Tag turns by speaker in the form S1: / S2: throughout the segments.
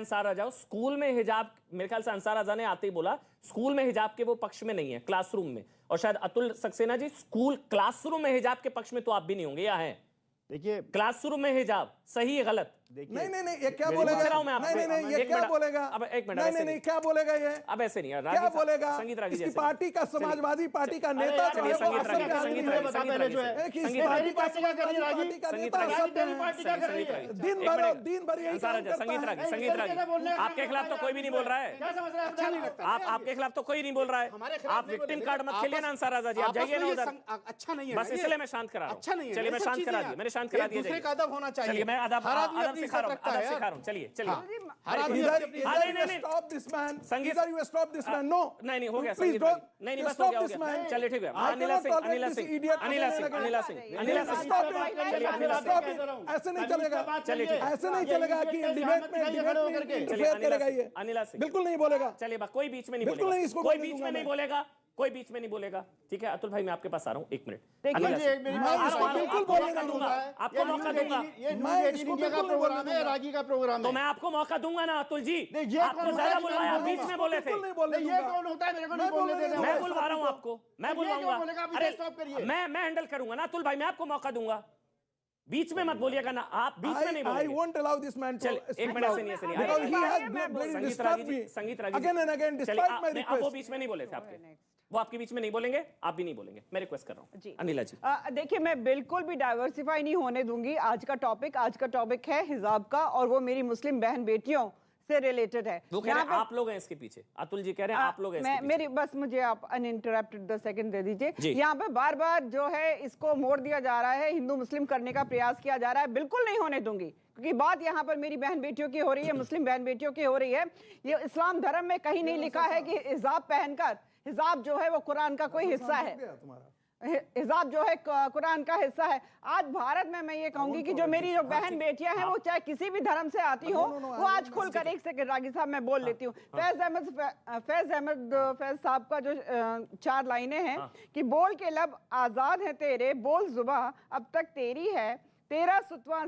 S1: अंसार आ जाओ, स्कूल में हिजाब, मेरे ख्याल से अंसार आजा ने आते ही बोला स्कूल में हिजाब के वो पक्ष में नहीं है, क्लासरूम में। और शायद अतुल सक्सेना जी, स्कूल क्लासरूम में हिजाब के पक्ष में तो आप भी नहीं होंगे, या है?
S2: देखिए,
S1: क्लासरूम में हिजाब सही है गलत?
S3: नहीं नहीं नहीं, ये क्या बोलेगा? नहीं नहीं, ये क्या बोलेगा?
S1: अब एक मिनट,
S3: नहीं नहीं, क्या बोलेगा ये?
S1: अब ऐसे नहीं यार,
S3: क्या बोलेगा?
S1: संगीत रागी
S3: इसकी पार्टी का, समाजवादी पार्टी का नेता जो है वो
S1: संगीत रागी,
S3: असम का
S1: संगीत
S3: आदमी है।
S1: रागी, संगीत रागी,
S3: एक इस पार्टी का, समाजवादी पार्टी का नेता असम का है। दिन भर यही काम करता
S1: संगीत
S3: है।
S1: रागी, संगीत रागी, आपके खिलाफ तो कोई भी नहीं बोल रहा है। आपके खिलाफ तो कोई नहीं बोल रहा है। आप विक्टिम कार्ड मत खेलिए ना अंसार आजा जी, आप जाइए ना उधर।
S4: अच्छा नहीं है,
S1: बस इसलिए मैं शांत करा रहा हूँ।
S4: अच्छा नहीं है,
S1: चलिए मैं शांत करा दिया, मैंने शांत करा दिया।
S4: दूसरे का अदब होना चाहिए।
S1: चलिए मैं अदब सिखा रहा हूँ, अदब सिखा रहा हूँ। चलिए चलिए,
S3: stop this man,
S1: Sangeet,
S3: you stop this man. No
S1: नहीं हो गया,
S3: प्लीज
S1: संगीत,
S3: डोंट,
S1: नहीं बस हो गया। चलिए ठीक है, अनिला सिंह, अनिला सिंह, अनिला सिंह, अनिला सिंह, अनिला सिंह, चलिए अनिला सिंह,
S3: ऐसे नहीं चलेगा।
S1: चलिए
S3: ऐसे नहीं चलेगा कि डिबेट में इंटरफेयर करेगा ये।
S1: अनिला सिंह
S3: बिल्कुल नहीं बोलेगा।
S1: चलिए कोई बीच में नहीं
S3: बिल्कुल नहीं, इसको
S1: कोई बीच में नहीं बोलेगा, कोई बीच में नहीं बोलेगा। ठीक है अतुल भाई, मैं आपके पास आ रहा हूँ, एक मिनट।
S3: बिल्कुल बोलने दूंगा,
S1: आपको मौका दूंगा।
S4: रागी का प्रोग्राम
S1: तो मैं आपको मौका दूंगा ना अतुल जी, आपको ज्यादा बुलवाया, आप बीच में बोले थे।
S4: ये कौन होता है मेरे को नहीं बोलने देना?
S1: मैं बुलवा रहा हूँ आपको, मैं बुलवाऊंगा।
S4: अरे स्टॉप करिए,
S1: मैं हैंडल करूंगा ना अतुल भाई, मैं आपको मौका दूंगा। बीच में मत बोलिएगा ना, आप बीच में नहीं बोलेंगे।
S3: I won't allow this man to
S1: चल एक मिनट से नहीं, ऐसे नहीं।
S3: because he has disturbed me
S1: संगीत रागी
S3: again and again despite my
S1: आप वो
S3: request।
S1: बीच में नहीं बोले थे आपके, वो आपके बीच में नहीं बोलेंगे, आप भी नहीं बोलेंगे। मैं रिक्वेस्ट कर रहा हूँ अनिला जी।
S5: देखिए, मैं बिल्कुल भी डाइवर्सिफाई नहीं होने दूंगी। आज का टॉपिक है हिजाब का, और वो मेरी मुस्लिम बहन बेटियों से रिलेटेड है।
S1: वो कह रहे हैं आप लोग हैं इसके पीछे, अतुल जी कह रहे हैं आप लोग हैं इसके पीछे।
S5: मेरी बस मुझे आप अनइंटरप्टेड 10 सेकंड दे दीजिए। यहाँ पे बार बार जो है इसको मोड़ दिया जा रहा है, हिंदू मुस्लिम करने का प्रयास किया जा रहा है। बिल्कुल नहीं होने दूंगी, क्योंकि बात यहाँ पर मेरी बहन बेटियों की हो रही है, मुस्लिम बहन बेटियों की हो रही है। ये इस्लाम धर्म में कहीं नहीं लिखा है कि हिजाब पहनकर, हिजाब जो है वो कुरान का कोई हिस्सा है, हिजाब जो है कुरान का हिस्सा है। आज भारत में मैं ये कहूंगी कि जो मेरी जो बहन बेटियां हैं, वो चाहे किसी भी धर्म से आती हो, वो आज खुलकर, एक सेकंड रागी साहब मैं बोल लेती हूँ। फैज साहब का जो 4 लाइनें हैं कि बोल के लब आजाद है तेरे, बोल जुबा अब तक तेरी है, तेरा सुतवा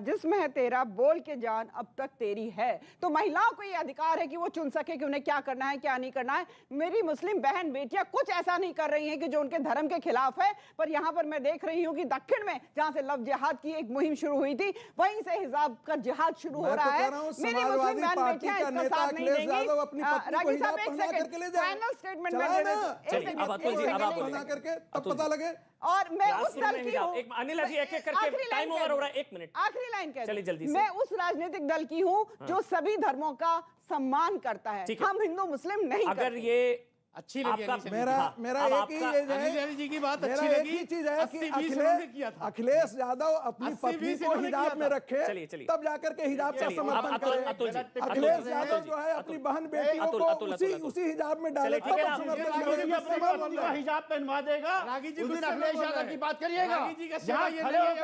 S5: जिस्म है तेरा, बोल के जान अब तक तेरी है। तो महिलाओं को ये अधिकार है कि वो चुन सके कि उन्हें क्या करना है, क्या नहीं करना है। मेरी मुस्लिम बहन बेटियां कुछ ऐसा नहीं कर रही हैं कि जो उनके धर्म के खिलाफ है, पर यहाँ पर मैं देख रही हूँ कि दक्षिण में जहाँ से लव जिहाद की एक मुहिम शुरू हुई थी, वहीं से हिजाब का जिहाद शुरू हो रहा है। मेरी मुस्लिम बहन बेटियां इसका साथ नहीं देंगी। रागी साहब एक सेकंड, फाइनल स्टेटमेंट
S3: पता लगे।
S5: और मैं उस दल की हूँ,
S1: अनिला जी एक-एक करके टाइम ओवर हो रहा है, 1 मिनट
S5: आखिरी लाइन कह,
S1: चलिए जल्दी से।
S5: मैं उस राजनीतिक दल की हूँ जो सभी धर्मों का सम्मान करता है। हम हिंदू मुस्लिम नहीं
S1: अगर
S5: करते।
S1: ये
S4: अच्छी लगी
S3: मेरा एक ही चीज है,
S4: अनिल जी की बात
S3: मेरा
S4: अच्छी
S3: एक
S4: लगी।
S3: ही चीज है कि अखिलेश यादव अपनी पत्नी को हिजाब में रखे,
S1: चलिए।
S3: तब जाकर के हिजाब का समर्थन करे। अखिलेश यादव जो है अपनी बहन बेटियों को उसी हिजाब में डाले, तब
S4: हिजाब पहनवा देगा। उस दिन अखिलेश यादव की बात करिएगा,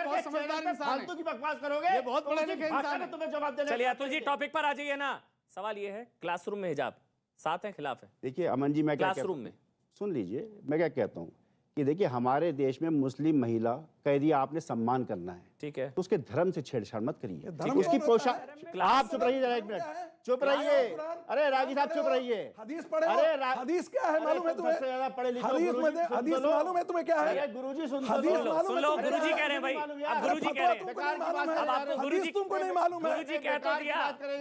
S4: बहुत समझदार इंसान, फालतू की बकवास करोगे, ये बहुत बड़े इंसान है, तुम्हें जवाब देना।
S1: चलिए अतुल जी टॉपिक पर आ जाइए ना। सवाल ये है, क्लासरूम में हिजाब साथ है खिलाफ है?
S2: देखिए अमन जी, मैं क्या
S1: क्लासरूम में
S2: सुन लीजिए, मैं क्या कहता हूँ कि देखिए हमारे देश में मुस्लिम महिला कैदी आपने सम्मान करना है,
S1: ठीक है,
S2: तो उसके धर्म से छेड़छाड़ मत करिए।
S3: धर्म
S2: उसकी
S3: कौन
S2: पोशाक,
S3: होता
S2: आप चुप रहिए जरा, 1 मिनट चुप रहिए। अरे रागी साहब चुप रहिए।
S3: हदीस पढ़े,
S2: अरे
S3: हदीस क्या है मालूम है तुम्हें?
S2: सबसे ज्यादा पढ़े लिखे
S3: हदीस मालूम है तुम्हें क्या है?
S2: गुरुजी सुन
S1: सुन लो, गुरुजी कह रहे हैं भाई, अब गुरुजी कह रहे हैं, अब आपको गुरुजी,
S3: तुमको नहीं मालूम है?
S1: गुरुजी कह तो दिया,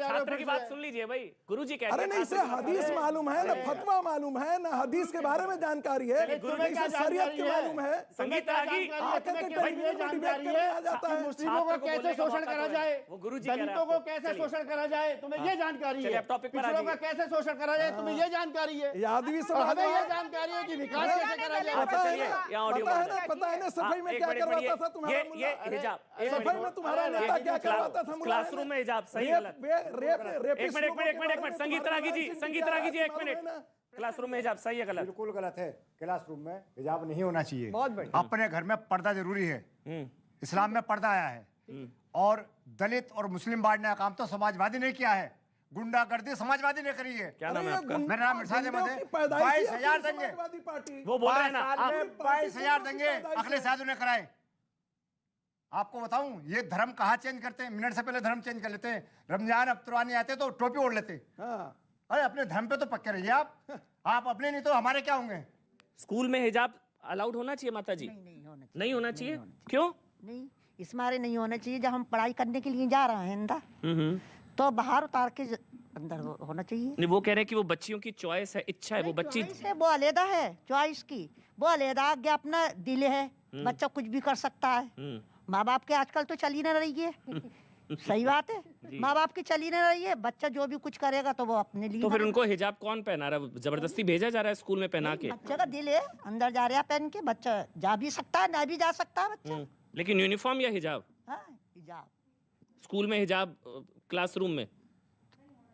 S1: छात्र की बात सुन लीजिए भाई, गुरुजी कह
S3: अरे नहीं, इसे हदीस मालूम है ना, फतवा मालूम है ना, हदीस के बारे में जानकारी है, शरीयत की मालूम है।
S1: संगीत रागी
S4: मुस्लिमों को कैसे शोषण करा जाए,
S1: वो गुरुजी
S4: दलितों को कैसे शोषण करा जाए, तुम्हें ये जानकारी है। पिछड़ों का कैसे शोषण करा जाए, तुम्हें ये जानकारी है।
S3: यादवी
S4: और हमें ये जानकारी है कि विकास कैसे करा जाए।
S3: पता है ना सफाई में क्या करवाता था तुम्हारा मुल्ला? सफाई में तुम्हारा नेता क्या करवाता था?
S1: क्लासरूम में हिजाब सही गलत? एक मिनट संगीत रागी जी, 1 मिनट। क्लासरूम में हिजाब सही है गलत?
S6: बिल्कुल गलत है। क्लासरूम में हिजाब नहीं होना चाहिए।
S5: बहुत बढ़िया।
S6: अपने घर में पर्दा जरूरी है, इस्लाम में पर्दा आया है। और दलित और मुस्लिम बांटने का काम तो समाजवादी ने किया है, गुंडागर्दी समाजवादी ने करी है।
S1: क्या नाम है आपका?
S6: मेरा नाम इरशाद अहमद है। 22,000 दंगे
S1: वो बोल रहे हैं ना,
S6: 22,000 दंगे अखिलेश यादव ने कराए। आपको बताऊं, ये धर्म कहाँ चेंज करते हैं? मिनट से पहले धर्म चेंज कर लेते हैं। रमजान अफ्तरानी आते तो टोपी ओढ़ लेते। अरे अपने धर्म पे तो पक्के रहिए आप अपने नहीं तो हमारे क्या होंगे?
S1: स्कूल में हिजाब अलाउड होना चाहिए माता जी? नहीं होना चाहिए। क्यों?
S7: नहीं, इस मारे नहीं होना चाहिए। जब हम पढ़ाई करने के लिए जा रहे हैं अंदर, तो बाहर उतार के अंदर होना चाहिए।
S1: नहीं, वो कह रहे हैं कि वो बच्चियों की चॉइस है, इच्छा है, वो बच्ची
S7: चॉइस है, वो अलहदा है चॉइस की, वो अलहदा आगे अपना दिल है, बच्चा कुछ भी कर सकता है। माँ बाप के आजकल तो चल ही ना रही है। सही बात है, माँ बाप की चल ही ना रही है। बच्चा जो भी कुछ करेगा तो वो अपने लिए।
S1: तो फिर उनको हिजाब कौन पहना रहा है? जबरदस्ती भेजा जा रहा है स्कूल में पहना के?
S7: बच्चे का दिल है, अंदर जा रहा पहन के, बच्चा जा भी सकता है, ना भी जा सकता है बच्चा।
S1: लेकिन यूनिफॉर्म या हिजाब?
S7: हाँ, हिजाब।
S1: स्कूल में हिजाब, क्लासरूम में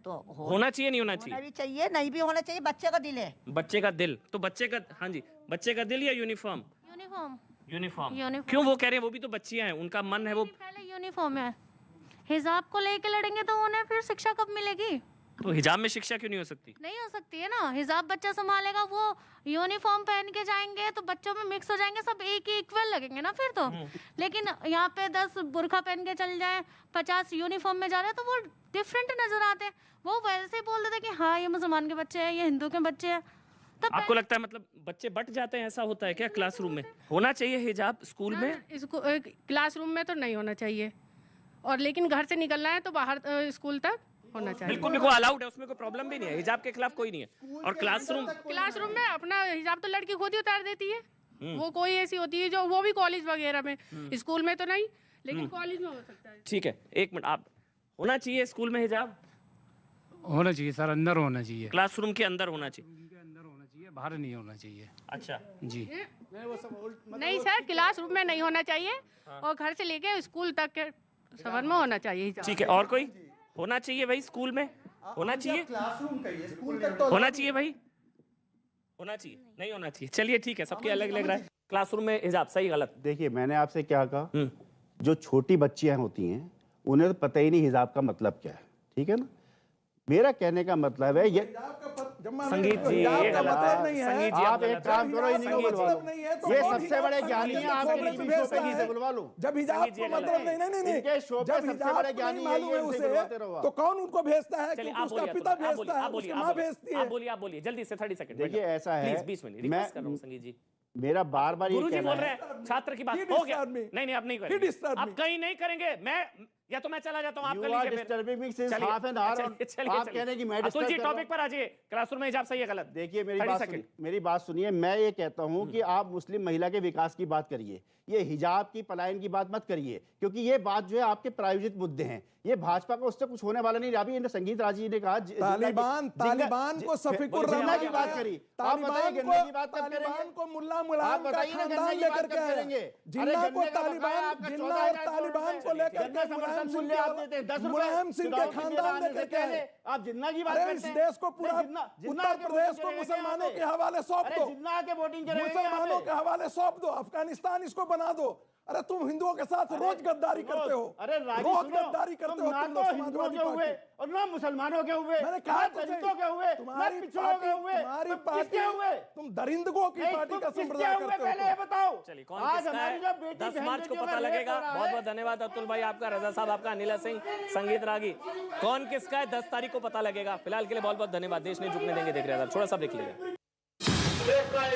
S7: तो
S1: होना चाहिए, नहीं होना
S7: होना
S1: चाहिए?
S7: भी चाहिए, नहीं भी होना चाहिए। बच्चे का दिल है।
S1: बच्चे का दिल, तो बच्चे का, हाँ जी, बच्चे का दिल या यूनिफॉर्म?
S8: यूनिफॉर्म।
S1: यूनिफॉर्म। क्यों? वो कह रहे हैं वो भी तो बच्चियां हैं, उनका मन है वो।
S8: पहले यूनिफॉर्म है, हिजाब को लेके लड़ेंगे तो उन्हें फिर शिक्षा कब मिलेगी?
S1: तो हिजाब में शिक्षा क्यों नहीं हो सकती?
S8: नहीं हो सकती है ना। हिजाब बच्चा संभालेगा, वो यूनिफॉर्म पहन के जाएंगे तो बच्चों में मिक्स हो जाएंगे, सब एक ही इक्वल लगेंगे ना फिर तो। लेकिन यहाँ पे 10 बुर्खा पहन के चल जाए, 50 यूनिफॉर्म में जा रहे हैं, तो वो डिफरेंट नजर आते हैं। वो वैसे ही बोल देते कि हाँ ये मुसलमान के बच्चे हैं, ये हिंदू के बच्चे हैं। तब
S1: आपको लगता है मतलब बच्चे बट जाते हैं, ऐसा होता है क्या क्लासरूम में? होना चाहिए हिजाब स्कूल में?
S9: इसको क्लासरूम में तो नहीं होना चाहिए, और लेकिन घर से निकलना है तो बाहर स्कूल तक होना चाहिए।
S1: बिल्कुल बिल्कुल अलाउड है, उसमें कोई प्रॉब्लम भी नहीं है, हिजाब के खिलाफ कोई नहीं है। और क्लासरूम
S9: में अपना हिजाब तो लड़की खुद ही उतार देती है। वो कोई ऐसी होती है जो, वो भी कॉलेज वगैरह में, स्कूल में तो नहीं, लेकिन कॉलेज में हो सकता है।
S1: ठीक है, एक मिनट, आप होना चाहिए स्कूल में हिजाब?
S10: होना चाहिए सर, अंदर होना चाहिए,
S1: क्लासरूम के अंदर होना चाहिए,
S10: के अंदर होना चाहिए, बाहर नहीं होना चाहिए।
S1: अच्छा
S10: जी,
S9: नहीं सर, क्लासरूम में नहीं होना चाहिए, और घर से लेके स्कूल तक के सफर में होना चाहिए।
S1: ठीक है, और कोई? होना चाहिए भाई स्कूल में, होना चाहिए,
S3: क्लासरूम कहिए, स्कूल तक तो
S1: होना चाहिए भाई, होना चाहिए, नहीं होना चाहिए। चलिए ठीक है, सबके अलग अलग राय। क्लासरूम में हिजाब सही गलत?
S2: देखिए मैंने आपसे क्या कहा, जो छोटी बच्चियां होती हैं उन्हें तो पता ही नहीं हिजाब का मतलब क्या है, ठीक है ना। मेरा कहने का मतलब है ये
S1: संगीत जी, ये गलत है। संगीत जी,
S2: आप एक काम करो, इन्हीं को बुलवा लो, ये सबसे बड़े ज्ञानी हैं, आपके टीवी शो पे इन्हीं से बुलवा लो।
S3: जब हिजाब को मतलब नहीं
S2: इनके शो पे
S3: जब
S2: सबसे बड़े ज्ञानी
S3: नहीं मालूम है
S2: इनसे
S3: उसे,
S2: बुलवाते रहो आप।
S3: तो कौन उनको भेजता है?
S1: चलिए
S3: क्योंकि
S1: आप
S3: उसका
S1: बोलिए,
S3: पिता भेजता है,
S1: आप बोलिए,
S3: उसकी माँ भेजती है।
S1: आप बोलिए जल्दी से 30 सेकंड।
S2: देखिए ऐसा है,
S1: प्लीज 20 मिनट रिक्वेस्ट कर रहा हूँ संगीत जी।
S2: मेरा बार बार ये
S1: गुरुजी
S2: कहना
S1: बोल रहे
S2: है,
S1: हैं छात्र की बात
S3: He
S1: हो गया।
S3: disturbed me.
S1: नहीं आप नहीं
S3: He
S1: करेंगे,
S3: disturbed
S1: आप
S3: me.
S1: कहीं नहीं करेंगे। मैं या तो मैं चला जाता हूँ, आप कर
S2: You are
S1: लीजिए फिर।
S2: disturbing me since
S1: चलिए,
S2: half an hour
S1: चलिए,
S2: और
S1: चलिए,
S2: आप कह रहे हैं कि मैं
S1: अतुल
S2: disturb
S1: जी
S2: कर रहा
S1: टॉपिक पर आ जाइए। क्लासरूम में हिजाब सही है गलत?
S2: देखिए
S1: 30 सेकंड।
S2: मेरी बात सुनिए। मैं ये कहता हूँ कि आप मुस्लिम महिला के विकास की बात करिए, ये हिजाब की पलायन की बात मत करिए, क्योंकि ये बात जो है आपके प्रायोजित मुद्दे हैं। ये भाजपा का उससे कुछ होने वाला नहीं। अभी संगीत राज जी ने कहा
S3: तालिबान को सफीकुर
S2: जिन्ना की बात करी, आप बताइए गन्ने की बात कब
S3: तालिबान
S2: करेंगे?
S3: को मुल्ला मुलायम
S2: आप
S3: का
S2: बताइए ना
S3: खानदान
S2: गन्ने की
S3: लेकर
S2: बात
S3: के
S2: कब
S3: आए।
S2: करेंगे?
S3: जिन्ना को तालिबान, जिन्ना और तालिबान को लेकर
S2: गन्ने
S3: के
S2: समर्थन मूल्य आप देते हैं 10 रुपए,
S3: मुलायम सिंह के
S2: चुनाव के
S3: खानदान
S2: मैदान
S3: लेकर
S2: से
S3: के
S2: पहले
S3: आए।
S2: आप जिन्ना की बात
S3: अरे
S2: करते
S3: इस
S2: हैं।
S3: देश को पूरा
S2: जिन्ना
S3: उत्तर प्रदेश को मुसलमानों के हवाले सौंप दो,
S2: जिन्ना के वोटिंग
S3: मुसलमानों के हवाले सौंप दो, अफगानिस्तान इसको बना दो। अरे तुम हिंदुओं के साथ रोज गद्दारी करते हो,
S2: अरे
S3: रोज गद्दारी करते हो
S2: ना
S3: तुम
S2: तो
S3: लोग
S2: हिंदुओं
S3: समाजवादी
S2: के हुए
S3: पार्टी।
S2: और ना मुसलमानों के हुए,
S3: मैंने
S2: ना
S3: कहा तुझे,
S2: दलितों के हुए, ना
S3: तुम्हारी
S2: पिछड़ों के
S3: पार्टी,
S2: हुए,
S3: तुम्हारी
S2: तुम
S3: पार्टी,
S2: किसके हुए?
S3: तुम दरिंदगों की
S2: नहीं,
S3: पार्टी
S2: तुम
S3: का
S2: किसके
S3: संप्रदाय
S2: हुए
S3: करते
S2: पहले
S3: हो।
S2: ये बताओ।
S1: चलिए कौन
S2: आज
S1: किसका
S2: हमारी जो
S1: है
S2: बेटी
S1: 10
S2: बहन
S1: मार्च को
S2: बेटियों
S1: पता
S2: का रेप
S1: लगेगा।
S2: हो रहा
S1: बहुत
S2: है।
S1: बहुत धन्यवाद अतुल भाई आपका, रजा साहब आपका, अनिला सिंह, संगीत रागी। कौन किसका है 10 तारीख को पता लगेगा। फिलहाल के लिए बहुत बहुत धन्यवाद। देश नहीं झुकने देंगे देख रहे हैं, थोड़ा सा देख लीजिए।